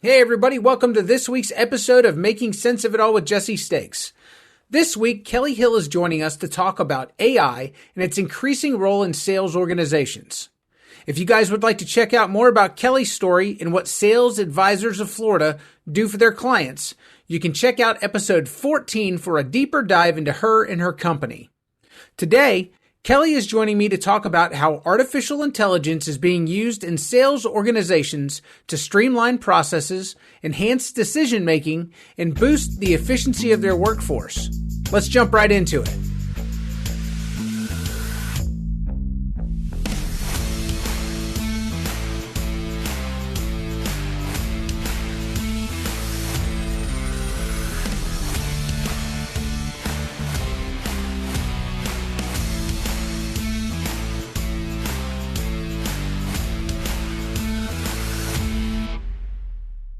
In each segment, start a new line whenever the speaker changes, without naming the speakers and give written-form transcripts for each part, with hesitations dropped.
Hey everybody, welcome to this week's episode of Making Sense of It All with Jesse Stakes. This week, Kelly Hill is joining us to talk about AI and its increasing role in sales organizations. If you guys would like to check out more about Kelly's story and what sales advisors of Florida do for their clients, you can check out episode 14 for a deeper dive into her and her company. Today, Kelly is joining me to talk about how artificial intelligence is being used in sales organizations to streamline processes, enhance decision-making, and boost the efficiency of their workforce. Let's jump right into it.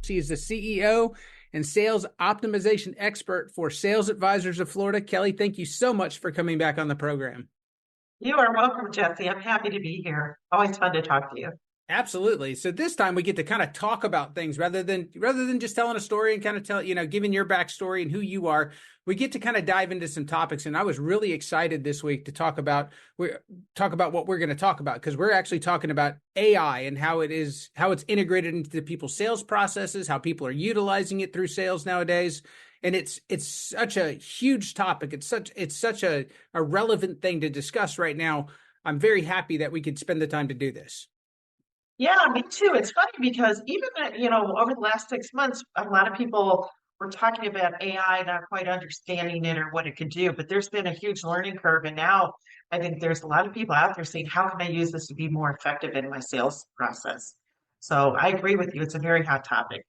She is the CEO and sales optimization expert for Sales Advisors of Florida. Kelly, thank you so much for coming back on the program.
You are welcome, Jesse. I'm happy to be here. Always fun to talk to you.
Absolutely. So this time we get to kind of talk about things rather than just telling a story and kind of giving your backstory and who you are. We get to kind of dive into some topics, and I was really excited this week to talk about what we're going to talk about, because we're actually talking about AI and how it's integrated into people's sales processes, how people are utilizing it through sales nowadays. And it's such a huge topic. It's such a relevant thing to discuss right now. I'm very happy that we could spend the time to do this.
Yeah, me too. It's funny because even over the last 6 months, a lot of people were talking about AI, not quite understanding it or what it could do, but there's been a huge learning curve. And now I think there's a lot of people out there saying, how can I use this to be more effective in my sales process? So I agree with you. It's a very hot topic.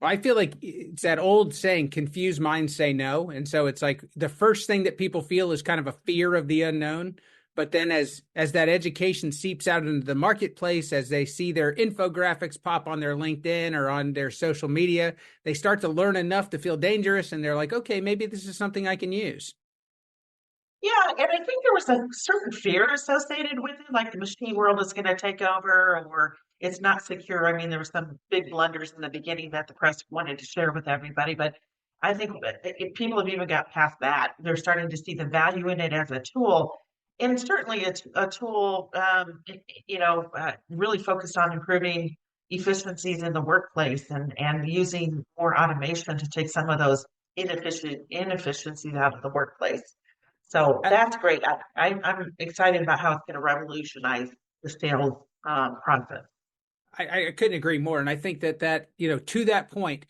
Well, I feel like it's that old saying, confused minds say no. And so it's like the first thing that people feel is kind of a fear of the unknown. But then as that education seeps out into the marketplace, as they see their infographics pop on their LinkedIn or on their social media, they start to learn enough to feel dangerous. And they're like, okay, maybe this is something I can use.
Yeah, and I think there was a certain fear associated with it, like the machine world is going to take over or it's not secure. I mean, there were some big blunders in the beginning that the press wanted to share with everybody, but I think people have even got past that. They're starting to see the value in it as a tool. And certainly it's a tool, really focused on improving efficiencies in the workplace and using more automation to take some of those inefficiencies out of the workplace. So that's great. I'm excited about how it's going to revolutionize the sales process.
I couldn't agree more. And I think that to that point,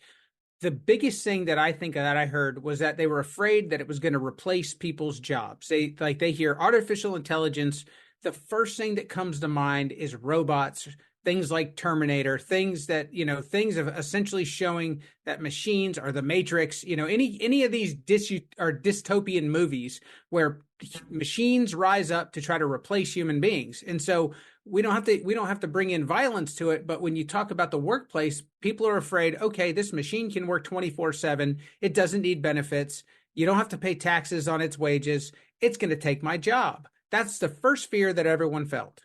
the biggest thing that I think that I heard was that they were afraid that it was going to replace people's jobs. They hear artificial intelligence. The first thing that comes to mind is robots, things like Terminator, things of essentially showing that machines are the Matrix, any of these dystopian movies where machines rise up to try to replace human beings. And so we don't have to bring in violence to it. But when you talk about the workplace, people are afraid, okay, this machine can work 24/7. It doesn't need benefits. You don't have to pay taxes on its wages. It's going to take my job. That's the first fear that everyone felt.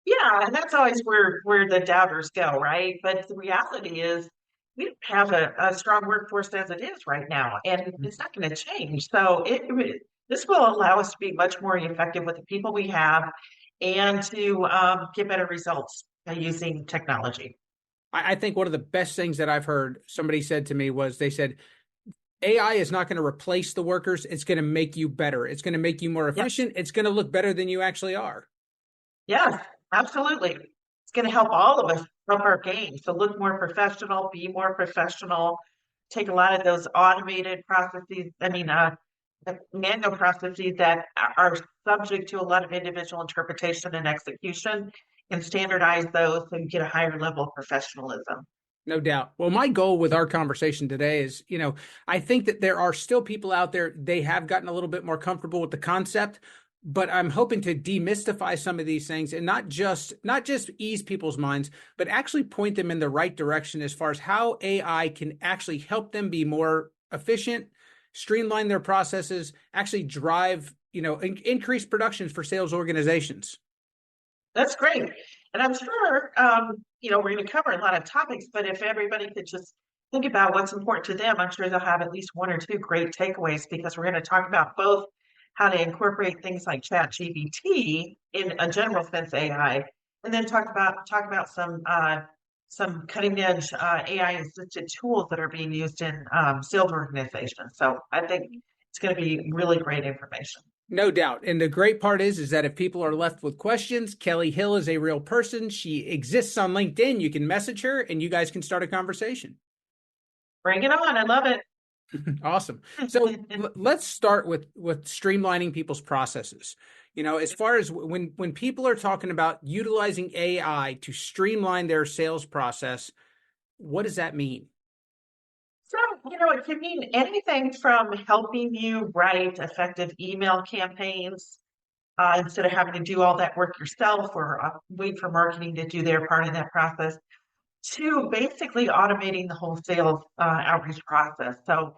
Yeah, and that's always where the doubters go, right? But the reality is we don't have a strong workforce as it is right now, and it's not going to change. So this will allow us to be much more effective with the people we have and to get better results by using technology.
I think one of the best things that I've heard somebody said to me was they said, AI is not going to replace the workers. It's going to make you better. It's going to make you more
Yep.
efficient. It's going to look better than you actually are.
Yes, absolutely. It's going to help all of us up our game. So look more professional, be more professional, take a lot of those automated processes. The manual processes that are subject to a lot of individual interpretation and execution and standardize those and get a higher level of professionalism.
No doubt. Well, my goal with our conversation today is, I think that there are still people out there, they have gotten a little bit more comfortable with the concept, but I'm hoping to demystify some of these things and not just ease people's minds, but actually point them in the right direction as far as how AI can actually help them be more efficient, streamline their processes, actually drive, increase productions for sales organizations.
That's great. And I'm sure, we're going to cover a lot of topics, but if everybody could just think about what's important to them, I'm sure they'll have at least one or two great takeaways because we're going to talk about both how to incorporate things like ChatGPT in a general sense AI, and then talk about some cutting edge AI assisted tools that are being used in sales organizations. So I think it's going to be really great information.
No doubt. And the great part is that if people are left with questions, Kelly Hill is a real person. She exists on LinkedIn. You can message her and you guys can start a conversation.
Bring it on. I love it.
Awesome. So let's start with streamlining people's processes. As far as when people are talking about utilizing AI to streamline their sales process, what does that mean?
So, it can mean anything from helping you write effective email campaigns instead of having to do all that work yourself or wait for marketing to do their part in that process, to basically automating the whole sales outreach process. So,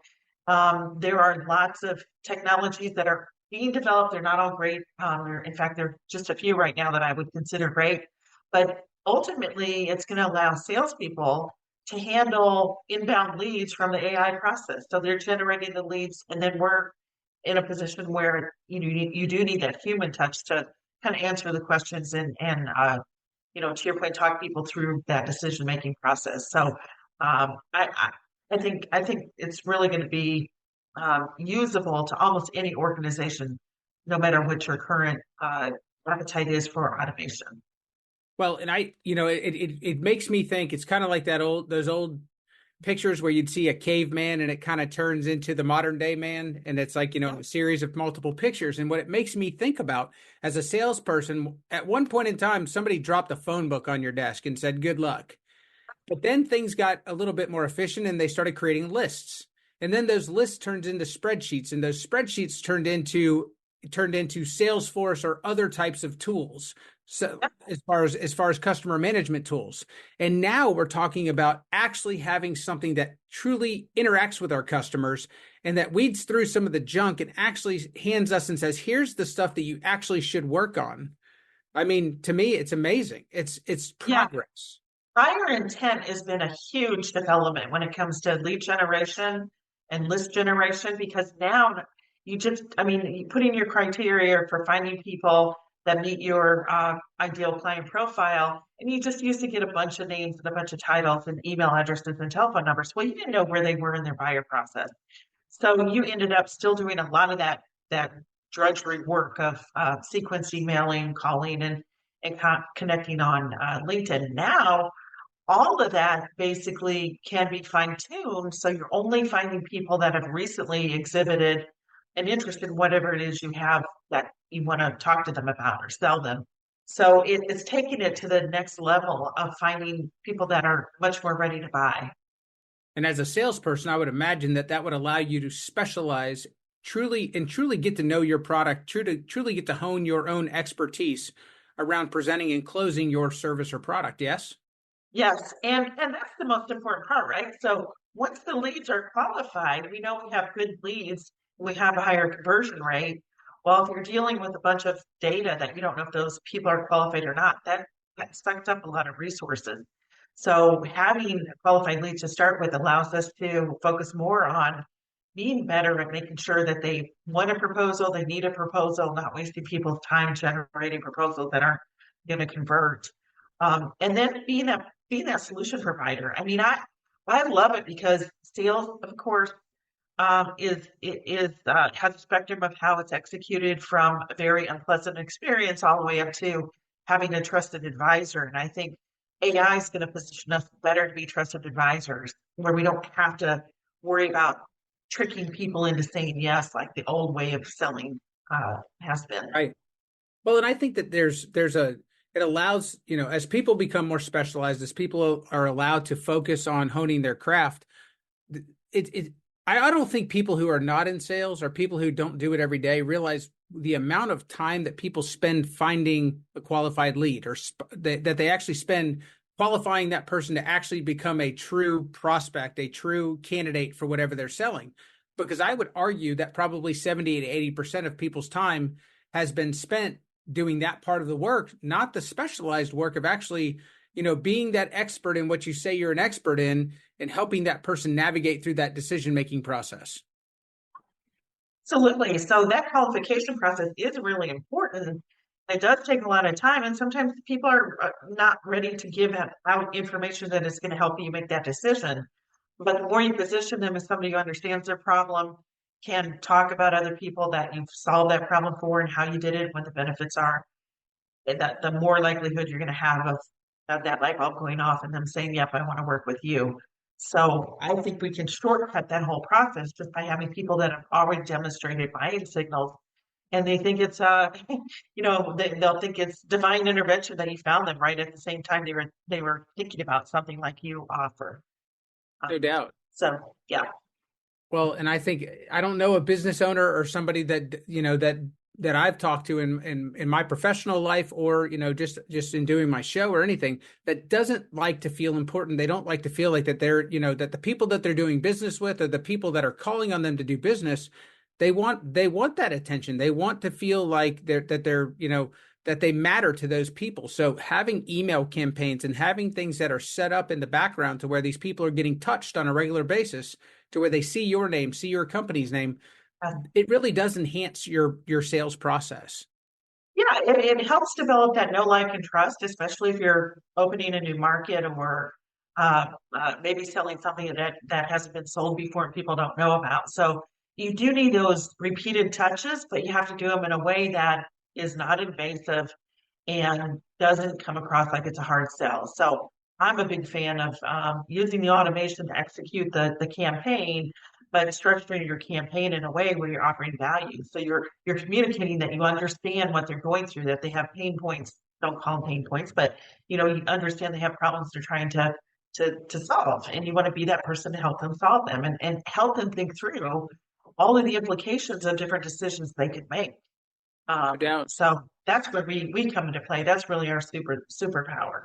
there are lots of technologies that are being developed. They're not all great. In fact, there are just a few right now that I would consider great. But ultimately, it's going to allow salespeople to handle inbound leads from the AI process. So they're generating the leads, and then we're in a position where you do need that human touch to kind of answer the questions and to your point, talk people through that decision making process. So I think it's really going to be usable to almost any organization, no matter what your current appetite is for automation.
Well, and it makes me think it's kind of like those old pictures where you'd see a caveman and it kind of turns into the modern day man. And it's like, a series of multiple pictures. And what it makes me think about as a salesperson, at one point in time, somebody dropped a phone book on your desk and said, good luck. But then things got a little bit more efficient and they started creating lists. And then those lists turned into spreadsheets, and those spreadsheets turned into Salesforce or other types of tools. So as far as customer management tools. And now we're talking about actually having something that truly interacts with our customers and that weeds through some of the junk and actually hands us and says, here's the stuff that you actually should work on. I mean, to me, it's amazing. It's
Yeah,
progress.
buyer intent has been a huge development when it comes to lead generation and list generation because now you put in your criteria for finding people that meet your ideal client profile, and you just used to get a bunch of names and a bunch of titles and email addresses and telephone numbers. Well, you didn't know where they were in their buyer process. So you ended up still doing a lot of that drudgery work of sequence emailing, calling, and connecting on LinkedIn. Now all of that basically can be fine-tuned. So you're only finding people that have recently exhibited an interest in whatever it is you have that you want to talk to them about or sell them. So it's taking it to the next level of finding people that are much more ready to buy.
And as a salesperson, I would imagine that would allow you to specialize truly get to know your product, truly get to hone your own expertise around presenting and closing your service or product. Yes?
Yes, and that's the most important part, right? So once the leads are qualified, we know we have good leads, we have a higher conversion rate. Well, if you're dealing with a bunch of data that you don't know if those people are qualified or not, that sucks up a lot of resources. So having qualified leads to start with allows us to focus more on being better at making sure that they want a proposal, they need a proposal, not wasting people's time generating proposals that aren't going to convert. And then being that solution provider. I mean, I love it because sales, of course, has a spectrum of how it's executed from a very unpleasant experience all the way up to having a trusted advisor. And I think AI is going to position us better to be trusted advisors, where we don't have to worry about tricking people into saying yes, like the old way of selling has been.
Right. Well, and I think that it allows, as people become more specialized, as people are allowed to focus on honing their craft, I don't think people who are not in sales or people who don't do it every day realize the amount of time that people spend finding a qualified lead or that they actually spend qualifying that person to actually become a true prospect, a true candidate for whatever they're selling. Because I would argue that probably 70 to 80% of people's time has been spent doing that part of the work, not the specialized work of actually, being that expert in what you say you're an expert in and helping that person navigate through that decision-making process.
Absolutely. So that qualification process is really important. It does take a lot of time, and sometimes people are not ready to give out information that is going to help you make that decision. But the more you position them as somebody who understands their problem, can talk about other people that you've solved that problem for and how you did it, what the benefits are, that the more likelihood you're going to have of that light bulb going off and them saying, yep, I want to work with you. So I think we can shortcut that whole process just by having people that have already demonstrated buying signals, and they think it's they'll think it's divine intervention that you found them right at the same time they were thinking about something like you offer.
No
Um,
doubt.
so yeah.
Well, and I think I don't know a business owner or somebody that that I've talked to in my professional life, or just in doing my show or anything, that doesn't like to feel important. They don't like to feel like that they're that the people that they're doing business with, or the people that are calling on them to do business, they want that attention. They want to feel like they're that they matter to those people. So having email campaigns and having things that are set up in the background to where these people are getting touched on a regular basis, to where they see your name, see your company's name, it really does enhance your sales process.
Yeah, it helps develop that know, like, and trust, especially if you're opening a new market, or maybe selling something that hasn't been sold before and people don't know about. So you do need those repeated touches, but you have to do them in a way that is not invasive and doesn't come across like it's a hard sell. So I'm a big fan of using the automation to execute the campaign, but structuring your campaign in a way where you're offering value. So you're communicating that you understand what they're going through, that they have pain points. Don't call them pain points, but you understand they have problems they're trying to solve, and you want to be that person to help them solve them, and help them think through all of the implications of different decisions they could make.
No doubt.
So that's where we come into play. That's really our superpower.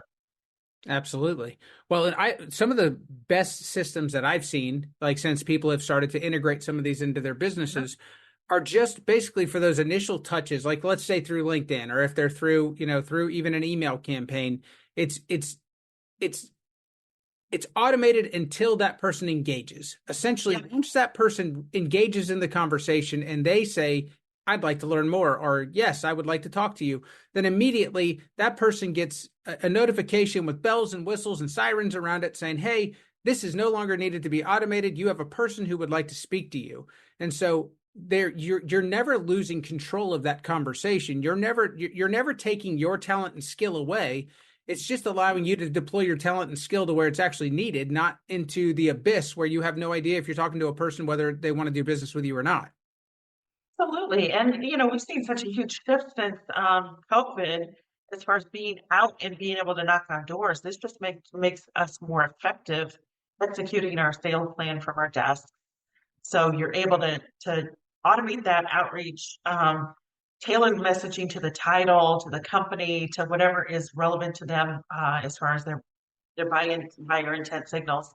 Absolutely. Well, and some of the best systems that I've seen, like since people have started to integrate some of these into their businesses, are just basically for those initial touches, like let's say through LinkedIn, or if they're through, through even an email campaign, it's it's automated until that person engages. Essentially,
Yeah.
once that person engages in the conversation and they say, I'd like to learn more, or yes, I would like to talk to you, then immediately that person gets a notification with bells and whistles and sirens around it saying, hey, this is no longer needed to be automated. You have a person who would like to speak to you. And so you're never losing control of that conversation. You're never taking your talent and skill away. It's just allowing you to deploy your talent and skill to where it's actually needed, not into the abyss where you have no idea if you're talking to a person whether they want to do business with you or not.
Absolutely. And we've seen such a huge shift since COVID as far as being out and being able to knock on doors. This just makes us more effective executing our sales plan from our desk. So you're able to automate that outreach, tailored messaging to the title, to the company, to whatever is relevant to them as far as their buyer intent signals.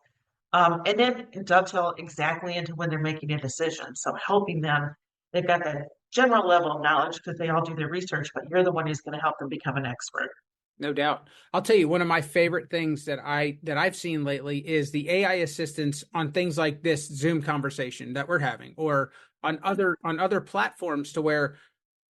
And then dovetail exactly into when they're making a decision. So helping them, they've got the general level of knowledge because they all do their research, but you're the one who's going to help them become an expert.
No doubt. I'll tell you, one of my favorite things that I've seen lately is the AI assistance on things like this Zoom conversation that we're having, or on other platforms, to where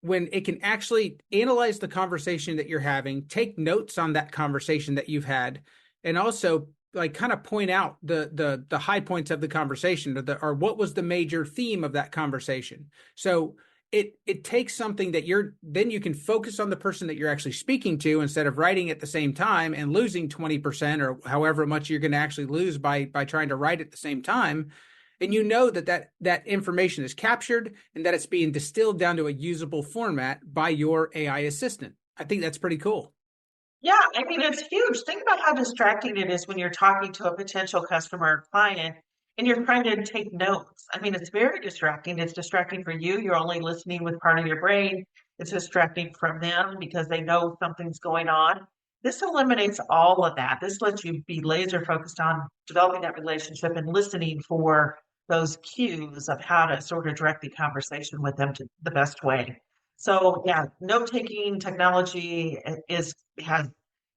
when it can actually analyze the conversation that you're having, take notes on that conversation that you've had, and also like kind of point out the high points of the conversation, or what was the major theme of that conversation. So it takes something that then you can focus on the person that you're actually speaking to, instead of writing at the same time and losing 20% or however much you're going to actually lose by trying to write at the same time. And that information is captured and that it's being distilled down to a usable format by your AI assistant. I think that's pretty cool.
Yeah, I mean, it's huge. Think about how distracting it is when you're talking to a potential customer or client and you're trying to take notes. I mean, it's very distracting. It's distracting for you. You're only listening with part of your brain. It's distracting from them because they know something's going on. This eliminates all of that. This lets you be laser focused on developing that relationship and listening for those cues of how to sort of direct the conversation with them to the best way. So yeah, note-taking technology has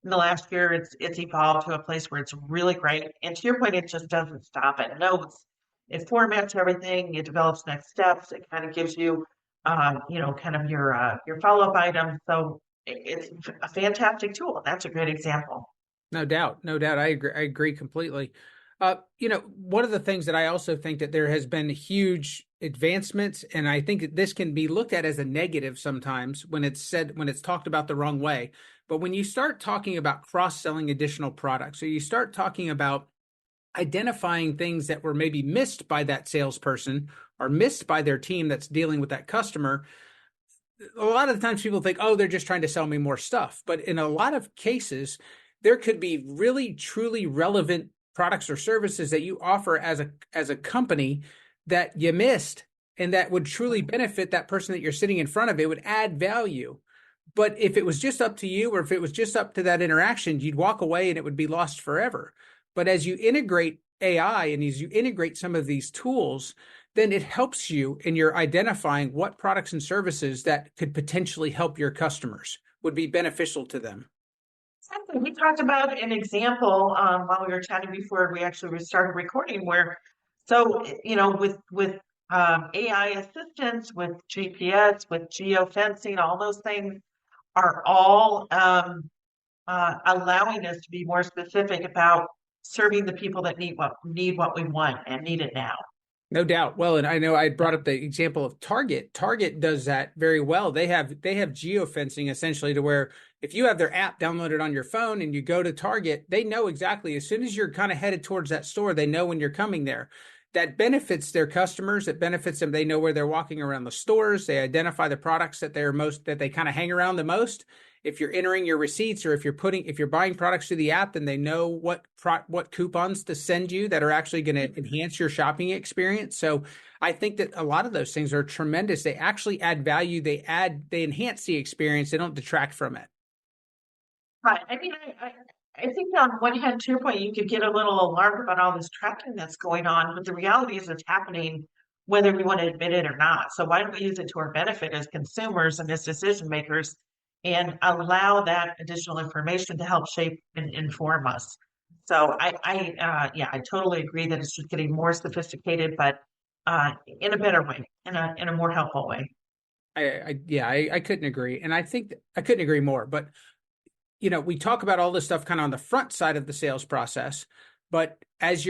in the last year it's evolved to a place where it's really great. And to your point, it just doesn't stop at notes. It formats everything. It develops next steps. It kind of gives you, kind of your follow-up items. So it's a fantastic tool. That's a great example.
No doubt, no doubt. I agree completely. One of the things that I also think that there has been huge advancements, and I think that this can be looked at as a negative sometimes when it's talked about the wrong way. But when you start talking about cross-selling additional products, or you start talking about identifying things that were maybe missed by that salesperson or missed by their team that's dealing with that customer, a lot of the times people think, oh, they're just trying to sell me more stuff. But in a lot of cases, there could be really truly relevant products or services that you offer as a company that you missed and that would truly benefit that person that you're sitting in front of. It would add value. But if it was just up to you, or if it was just up to that interaction, you'd walk away and it would be lost forever. But as you integrate AI and as you integrate some of these tools, then it helps you in your identifying what products and services that could potentially help your customers, would be beneficial to them.
Exactly. We talked about an example while we were chatting before we actually started recording, where with AI assistance, with GPS, with geofencing, all those things are all allowing us to be more specific about serving the people that need what we want and need it now.
No doubt. Well, and I know I brought up the example of Target. Target does that very well. They have geofencing essentially to where if you have their app downloaded on your phone and you go to Target, they know exactly as soon as you're kind of headed towards that store, they know when you're coming there. That benefits their customers. It benefits them. They know where they're walking around the stores. They identify the products that they kind of hang around the most. If you're entering your receipts, or if you're buying products through the app, then they know what coupons to send you that are actually going to enhance your shopping experience. So I think that a lot of those things are tremendous. They actually add value. They enhance the experience. They don't detract from it.
Right. I mean, I think on one hand, to your point, you could get a little alarmed about all this tracking that's going on, but the reality is it's happening whether we want to admit it or not. So why don't we use it to our benefit as consumers and as decision makers and allow that additional information to help shape and inform us? So yeah, I totally agree that it's just getting more sophisticated, but in a better way, in a more helpful way.
I couldn't agree. And I think I couldn't agree more. But we talk about all this stuff kind of on the front side of the sales process, but as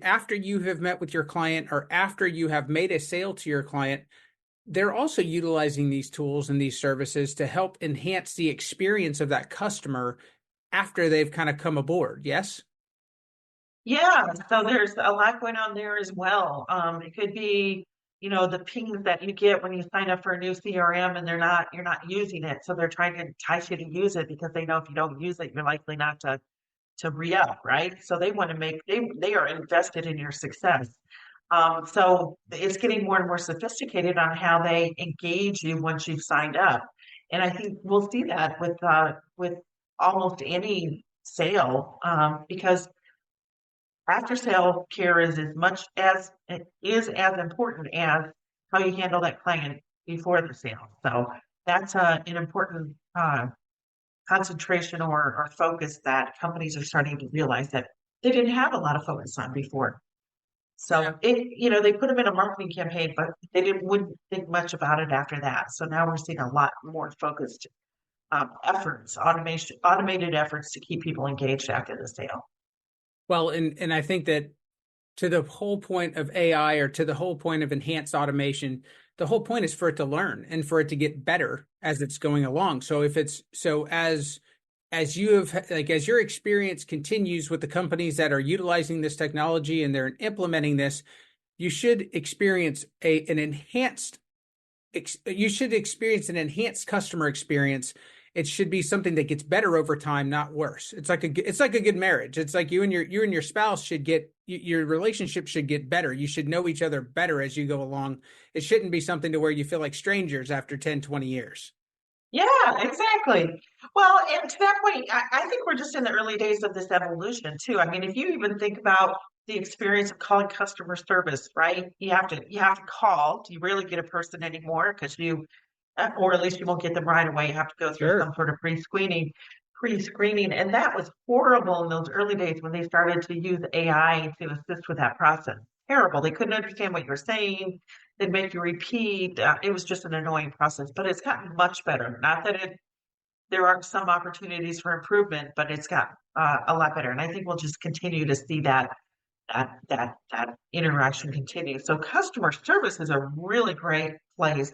after you have met with your client or after you have made a sale to your client, they're also utilizing these tools and these services to help enhance the experience of that customer after they've kind of come aboard. Yes?
Yeah, so there's a lot going on there as well. It could be, the pings that you get when you sign up for a new CRM and you're not using it. So they're trying to entice you to use it because they know if you don't use it, you're likely not to re-up, right? So they are invested in your success. So it's getting more and more sophisticated on how they engage you once you've signed up. And I think we'll see that with almost any sale, because after sale care is as important as how you handle that client before the sale. So that's an important concentration or focus that companies are starting to realize that they didn't have a lot of focus on before.
Yeah.
So they put them in a marketing campaign, but wouldn't think much about it after that. So now we're seeing a lot more focused automated efforts to keep people engaged after the sale.
Well, and I think that to the whole point of AI, or to the whole point of enhanced automation, the whole point is for it to learn and for it to get better as it's going along. So as you have, like, as your experience continues with the companies that are utilizing this technology and they're implementing this, you should experience an enhanced customer experience. It should be something that gets better over time, not worse. It's like a good marriage. It's like you and your spouse should get, your relationship should get better. You should know each other better as you go along. It shouldn't be something to where you feel like strangers after 10, 20 years.
Yeah, exactly. Well, and to that point, I think we're just in the early days of this evolution too. I mean, if you even think about the experience of calling customer service, right? You have to call. You rarely get a person anymore because or at least you won't get them right away. You have to go through
Sure.
some sort of pre-screening, and that was horrible in those early days when they started to use AI to assist with that process. Terrible. They couldn't understand what you were saying. They'd make you repeat. It was just an annoying process, but it's gotten much better. Not that there aren't some opportunities for improvement, but it's got a lot better. And I think we'll just continue to see that interaction continue. So customer service is a really great place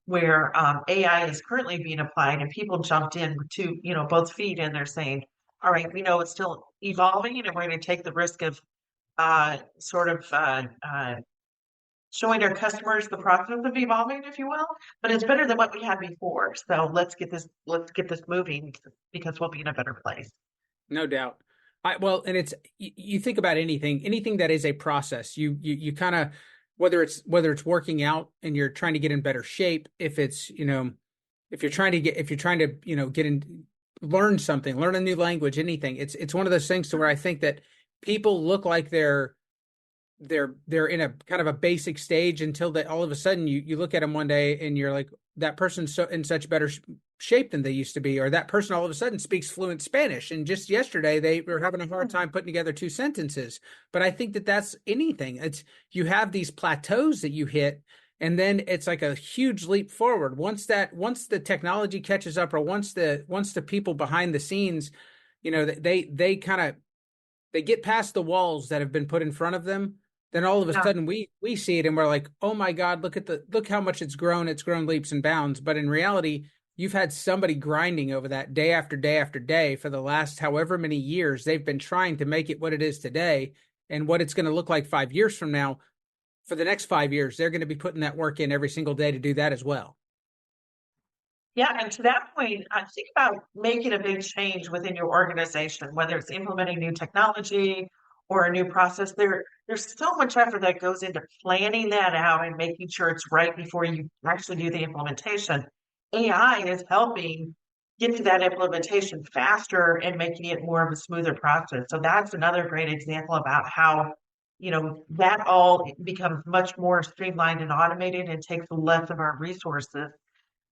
where AI is currently being applied, and people jumped in to, both feet, and they're saying, all right, we know it's still evolving, and we're going to take the risk of showing our customers the process of evolving, if you will, but it's better than what we had before. So let's get this moving, because we'll be in a better place.
No doubt. Well, and it's you think about anything that is a process. You kind of whether it's working out and you're trying to get in better shape, if it's if you're trying to get in, learn something, learn a new language, anything. It's one of those things to where I think that people look like they're in a kind of a basic stage until they all of a sudden you look at them one day and you're like, that person's so in such better shape than they used to be, or that person all of a sudden speaks fluent Spanish, and just yesterday they were having a hard time putting together two sentences. But I think that that's anything. It's you have these plateaus that you hit, and then it's like a huge leap forward once the technology catches up, or once the people behind the scenes, they kind of they get past the walls that have been put in front of them. Then all of a
Yeah.
sudden we see it and we're like, oh my God, look how much it's grown. It's grown leaps and bounds. But in reality, you've had somebody grinding over that day after day after day for the last however many years. They've been trying to make it what it is today, and what it's going to look like 5 years from now. For the next 5 years, they're going to be putting that work in every single day to do that as well.
Yeah, and to that point, I think about making a big change within your organization, whether it's implementing new technology or a new process. There's so much effort that goes into planning that out and making sure it's right before you actually do the implementation. AI is helping get to that implementation faster and making it more of a smoother process. So that's another great example about how, that all becomes much more streamlined and automated, and takes less of our resources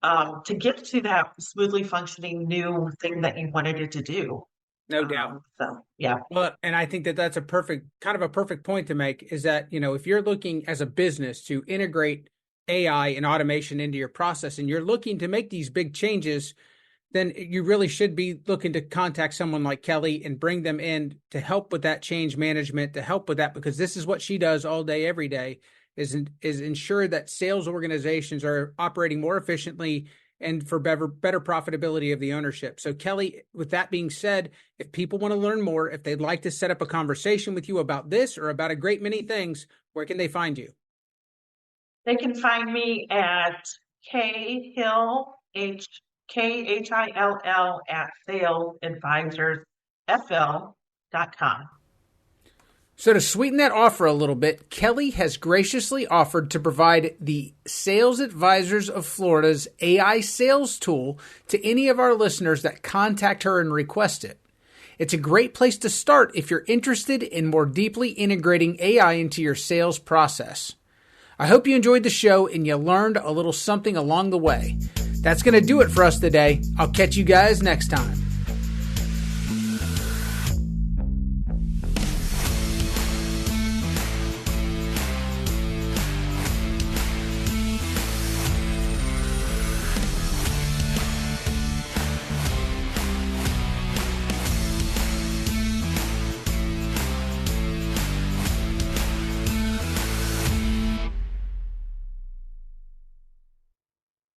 to get to that smoothly functioning new thing that you wanted it to do.
No doubt.
So yeah,
Well, and I think that that's a perfect point to make, is that, if you're looking as a business to integrate AI and automation into your process, and you're looking to make these big changes, then you really should be looking to contact someone like Kelly and bring them in to help with that change management, to help with that, because this is what she does all day, every day, is ensure that sales organizations are operating more efficiently and for better profitability of the ownership. So Kelly, with that being said, if people want to learn more, if they'd like to set up a conversation with you about this or about a great many things, where can they find you?
they can find me at Khill, Khill at salesadvisorsfl.com.
So to sweeten that offer a little bit, Kelly has graciously offered to provide the Sales Advisors of Florida's AI sales tool to any of our listeners that contact her and request it. It's a great place to start if you're interested in more deeply integrating AI into your sales process. I hope you enjoyed the show and you learned a little something along the way. That's going to do it for us today. I'll catch you guys next time.